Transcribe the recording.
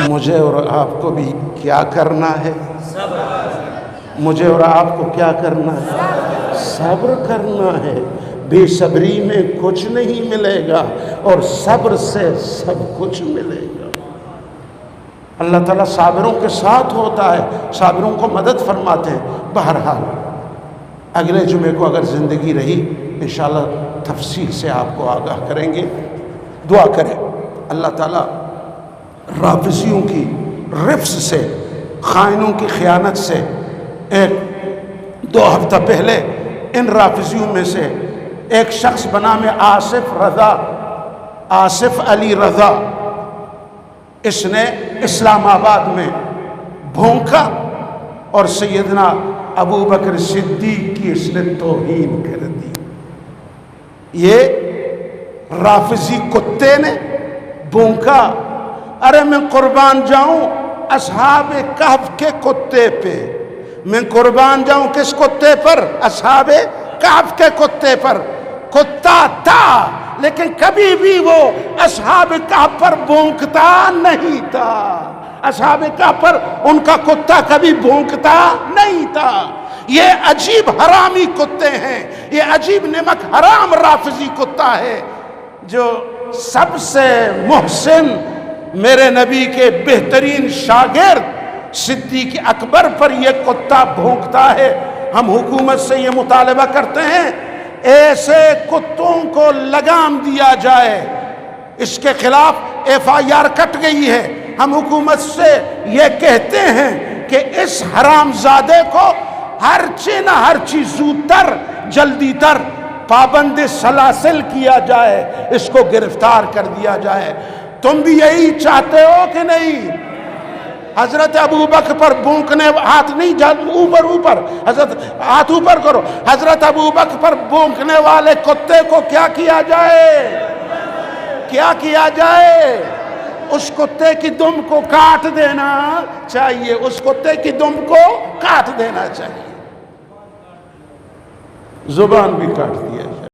مجھے اور آپ کو بھی کیا کرنا ہے؟ مجھے اور آپ کو کیا کرنا ہے؟ صبر کرنا ہے۔ بے صبری میں کچھ نہیں ملے گا اور صبر سے سب کچھ ملے گا۔ اللہ تعالیٰ صابروں کے ساتھ ہوتا ہے، صابروں کو مدد فرماتے ہیں۔ بہرحال اگلے جمعے کو اگر زندگی رہی انشاءاللہ تفصیل سے آپ کو آگاہ کریں گے۔ دعا کریں اللہ تعالیٰ رافضیوں کی رفض سے، خائنوں کی خیانت سے، ایک دو ہفتہ پہلے ان رافضیوں میں سے ایک شخص بنام آصف علی رضا، اس نے اسلام آباد میں بھونکا اور سیدنا ابو بکر صدیق کی اس نے توہین کر دی۔ یہ رافضی کتے نے بھونکا، ارے میں قربان جاؤں اصحاب کہف کے کتے پہ، میں قربان جاؤں کس کتے پر؟ اصحاب کہف کے کتے پر۔ کتا تھا لیکن کبھی بھی وہ اصحاب کہف پر بھونکتا نہیں تھا، اصحاب کہف پر ان کا کتا کبھی بھونکتا نہیں تھا۔ یہ عجیب حرامی کتے ہیں، یہ عجیب نمک حرام رافضی کتا ہے جو سب سے محسن میرے نبی کے بہترین شاگرد صدیق اکبر پر یہ کتا بھونکتا ہے۔ ہم حکومت سے یہ مطالبہ کرتے ہیں ایسے کتوں کو لگام دیا جائے، اس کے خلاف FIR کٹ گئی ہے۔ ہم حکومت سے یہ کہتے ہیں کہ اس حرام زادے کو ہر چیز زودتر جلدی تر پابند سلاسل کیا جائے، اس کو گرفتار کر دیا جائے۔ تم بھی یہی چاہتے ہو کہ نہیں؟ حضرت ابو بکر پر بھونکنے، ہاتھ نہیں اوپر حضرت ہاتھ اوپر کرو، حضرت ابو بکر پر بھونکنے والے کتے کو کیا کیا جائے؟ کیا کیا جائے؟ اس کتے کی دم کو کاٹ دینا چاہیے، اس کتے کی دم کو کاٹ دینا چاہیے۔ زبان بھی کاٹ دیا